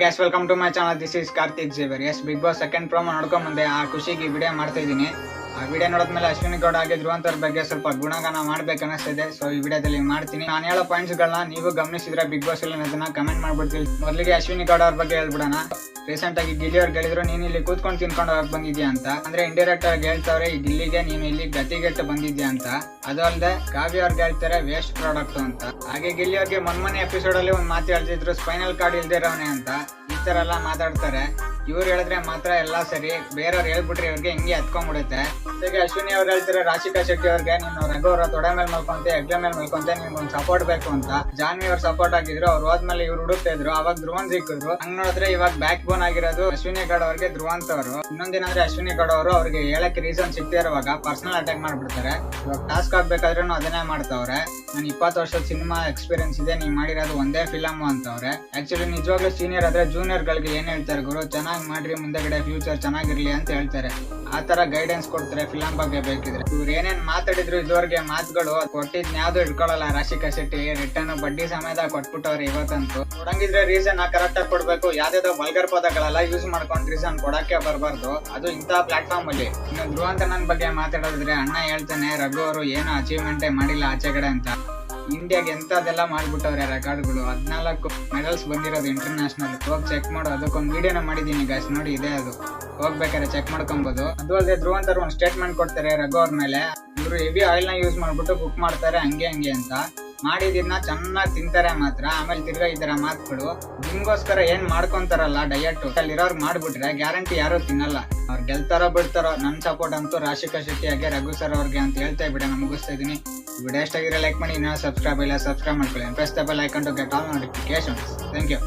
Guys welcome to my channel. This is Karthik Jewar. Yes Bigg Boss second promo ನೋಡ್ಕೊಂಡ್ ಬಂದೆ. ಆ ಖುಷಿಗೆ ಈ ವಿಡಿಯೋ ಮಾಡ್ತಾ ಇದ್ದೀನಿ. ಆ ವಿಡಿಯೋ ನೋಡಿದ್ಮೇಲೆ ಅಶ್ವಿನಿ ಗೌಡ ಹಾಗೆ ಧ್ರುವಂತರ ಬಗ್ಗೆ ಸ್ವಲ್ಪ ಗುಣಗಾನ ಮಾಡ್ಬೇಕು ಅನಿಸ್ತಿದೆ. ಸೊ ಈ ವಿಡಿಯೋದಲ್ಲಿ ಮಾಡ್ತೀನಿ. ನಾನು ಹೇಳೋ ಪಾಯಿಂಟ್ಸ್ ಗಳನ್ನ ನೀವು ಗಮನಿಸಿದ್ರೆ ಬಿಗ್ ಬಾಸ್ ಅಲ್ಲಿ ಅದನ್ನ ಕಮೆಂಟ್ ಮಾಡ್ಬಿಡ್ತೀವಿ. ಮೊದಲಿಗೆ ಅಶ್ವಿನಿ ಗೌಡ ಅವ್ರ ಬಗ್ಗೆ ಹೇಳ್ಬಿಡೋಣ. ರೀಸೆಂಟ್ ಆಗಿ ಗಿಲ್ಲಿ ಅವ್ರು ಹೇಳಿದ್ರು ನೀನ್ ಇಲ್ಲಿ ಕೂತ್ಕೊಂಡು ತಿನ್ಕೊಂಡು ಹೋಗಕ್ ಬಂದಿದ್ಯಾ ಅಂತ. ಅಂದ್ರೆ ಇಂಡೈರೆಕ್ಟ್ ಆಗಿ ಹೇಳ್ತಾವ್ರೆ ಈ ಗಿಲ್ಲಿಗೆ ನೀನು ಇಲ್ಲಿ ಗತಿಗೆಟ್ಟು ಬಂದಿದ್ಯಾ ಅಂತ. ಅದು ಅಲ್ಲದೆ ಕಾವ್ಯ ಅವ್ರಿಗೆ ಹೇಳ್ತಾರೆ ವೇಸ್ಟ್ ಪ್ರಾಡಕ್ಟ್ ಅಂತ. ಹಾಗೆ ಗಿಲ್ಲಿ ಅವ್ರಿಗೆ ಮೊನ್ನೆ ಎಪಿಸೋಡ್ ಅಲ್ಲಿ ಒಂದ್ ಮಾತು ಹೇಳ್ತಿದ್ರು ಸ್ಪೈನಲ್ ಕಾರ್ಡ್ ಇಲ್ದಿರೋನೆ ಅಂತ. ಈ ತರ ಎಲ್ಲ ಮಾತಾಡ್ತಾರೆ. ಇವ್ರು ಹೇಳಿದ್ರೆ ಮಾತ್ರ ಎಲ್ಲಾ ಸರಿ, ಬೇರೆಯವ್ರು ಹೇಳ್ಬಿಟ್ರೆ ಇವ್ರಿಗೆ ಹಿಂಗೆ ಹತ್ಕೊಂಡ್ಬಿಡುತ್ತೆ. ಜೊತೆಗೆ ಅಶ್ವಿನಿ ಅವ್ರು ಹೇಳ್ತಾರೆ ರಾಶಿಕಾ ಶೆಟ್ಟಿ ಅವ್ರಿಗೆ ನೀನು ರಘು ಅವರ ತೊಡೆ ಮೇಲೆ ಮಲ್ಕೊಂತೆ ಹೆಗ್ಲ ಮೇಲೆ ಮಲ್ಕೊಂತೆ ನಿಮ್ಗೊಂದು ಸಪೋರ್ಟ್ ಬೇಕು ಅಂತ. ಜಾನ್ವಿ ಅವ್ರು ಸಪೋರ್ಟ್ ಆಗಿದ್ರು. ಅವ್ರು ಹೋದ್ಮೇಲೆ ಇವ್ರು ಹುಡುಕ್ತಾ ಇದ್ರು. ಅವಾಗ ಧ್ರುವಂತ್ ಸಿಕ್ಕಿದ್ರು. ಹಂಗ್ ನೋಡಿದ್ರೆ ಇವಾಗ ಬ್ಯಾಕ್ ಬೋನ್ ಆಗಿರೋದು ಅಶ್ವಿನಿ ಗೌಡ ಅವ್ರಿಗೆ ಧ್ರುವಂತ್ ಅವರು. ಇನ್ನೊಂದೇನಂದ್ರೆ ಅಶ್ವಿನಿ ಗೌಡ ಅವರು ಅವ್ರಿಗೆ ಹೇಳಕ್ಕೆ ರೀಸನ್ ಸಿಗ್ತಾ ಇರುವಾಗ ಪರ್ಸನಲ್ ಅಟ್ಯಾಕ್ ಮಾಡ್ಬಿಡ್ತಾರೆ. ಇವಾಗ ಟಾಸ್ಕ್ ಆಗ್ಬೇಕಾದ್ರೂ ಅದನ್ನೇ ಮಾಡ್ತಾವ್ರೆ. ನಾನು 20 ವರ್ಷದ ಸಿನಿಮಾ ಎಕ್ಸ್ಪೀರಿಯನ್ಸ್ ಇದೆ, ನೀವ್ ಮಾಡಿರೋದು ಒಂದೇ ಫಿಲಮ್ ಅಂತವ್ರೆ. ಆಕ್ಚುಲಿ ನಿಜವಾಗ್ಲೂ ಸೀನಿಯರ್ ಆದ್ರೆ ಜೂನಿಯರ್ ಗಳಿಗೆ ಏನ್ ಹೇಳ್ತಾರೆ ಗುರು, ಚೆನ್ನಾಗಿ ಮಾಡ್ರಿ, ಮುಂದೆಗಡೆ ಫ್ಯೂಚರ್ ಚೆನ್ನಾಗಿರ್ಲಿ ಅಂತ ಹೇಳ್ತಾರೆ. ಆ ತರ ಗೈಡೆನ್ಸ್ ಕೊಡ್ತಾರೆ ಫಿಲಂ ಬಗ್ಗೆ ಬೇಕಿದ್ರೆ. ಇವ್ರು ಏನೇನ್ ಮಾತಾಡಿದ್ರು ಇದುವರೆಗೆ ಮಾತುಗಳು ಕೊಟ್ಟಿದ್ ಯಾವ್ದು ಇಟ್ಕೊಳ್ಳಲ್ಲ. ರಾಶಿಕಾ ಶೆಟ್ಟಿ ರಿಟರ್ನ್ ಬಡ್ಡಿ ಸಮೇತ ಕೊಟ್ಬಿಟ್ಟವ್ರೆ ಇವತ್ತಂತೂ. ಕೊಡಂಗಿದ್ರೆ ರೀಸನ್ ಕರೆಕ್ಟ್ ಆಗಿ ಕೊಡ್ಬೇಕು. ಯಾವ್ದಾವ್ದೋ ವಲ್ಗರ್ ಪದಗಳೆಲ್ಲ ಯೂಸ್ ಮಾಡ್ಕೊಂಡು ರೀಸನ್ ಕೊಡಕ್ಕೆ ಬರ್ಬಾರ್ದು, ಅದು ಇಂತ ಪ್ಲಾಟ್ಫಾರ್ಮ್ ಅಲ್ಲಿ. ಇನ್ನು ಧ್ರುವಂತನನ್ ಬಗ್ಗೆ ಮಾತಾಡಿದ್ರೆ ಅಣ್ಣ ಹೇಳ್ತಾನೆ ರಘು ಅವರು ಏನೋ ಅಚೀವ್ಮೆಂಟೇ ಮಾಡಿಲ್ಲ ಆಚೆಗಡೆ ಅಂತ. ಇಂಡಿಯಾಗೆ ಎಂತದೆಲ್ಲ ಮಾಡ್ಬಿಟ್ಟವ್ರೆ ರೆಕಾರ್ಡ್ಗಳು. 14 ಮೆಡಲ್ಸ್ ಬಂದಿರೋದು ಇಂಟರ್ನ್ಯಾಷನಲ್. ಹೋಗಿ ಚೆಕ್ ಮಾಡೋ. ಅದಕ್ಕೊಂದು ವಿಡಿಯೋನ ಮಾಡಿದೀನಿ ಗಾಯ್ಸ್, ನೋಡಿ ಇದೆ ಅದು. ಹೋಗ್ಬೇಕಾದ್ರೆ ಚೆಕ್ ಮಾಡ್ಕೊಬಹುದು. ಅದು ಅಲ್ಲದೆ ಧ್ರುವಂತರು ಒಂದು ಸ್ಟೇಟ್ಮೆಂಟ್ ಕೊಡ್ತಾರೆ ರಘು ಅವ್ರ ಮೇಲೆ. ಇವರು ಹೆವಿ ಆಯಿಲ್ ನ ಯೂಸ್ ಮಾಡ್ಬಿಟ್ಟು ಕುಕ್ ಮಾಡ್ತಾರೆ ಹಂಗೆ ಅಂತ. ಮಾಡಿದಿದ್ನ ಚೆನ್ನಾಗಿ ತಿಂತಾರೆ ಮಾತ್ರ. ಆಮೇಲೆ ತಿರ್ಗಾ ಈ ತರ ಮಾತುಗಳು. ನಿಮ್ಗೋಸ್ಕರ ಏನ್ ಮಾಡ್ಕೊಂತಾರಲ್ಲ ಡಯಟ್ ಅಲ್ಲಿರೋರ್ ಮಾಡ್ಬಿಟ್ರೆ ಗ್ಯಾರಂಟಿ ಯಾರು ತಿನ್ನಲ್ಲ. ಅವ್ರು ಗೆಲ್ತಾರೋ ಬಿಡ್ತಾರೋ. ನನ್ ಸಪೋರ್ಟ್ ಅಂತೂ ರಾಶಿಕಾ ಶೆಟ್ಟಿ ಹಾಗೆ ರಘು ಸರ್ ಅವ್ರಿಗೆ ಅಂತ ಹೇಳ್ತಾ ಬಿಡ ಮುಗಿಸ್ತಾ ಇದೀನಿ. ವಿಡಿಯೋ ಇಷ್ಟ ಆಗಿದ್ರೆ ಲೈಕ್ ಮಾಡಿ. ಇನ್ನೂ ಸಬ್ಸ್ಕ್ರೈಬ್ ಇಲ್ಲ ಸಬ್ಸ್ಕ್ರೈಬ್ ಮಾಡ್ಕೊಳ್ಳಿ. Press the bell icon to get all notifications. Thank you.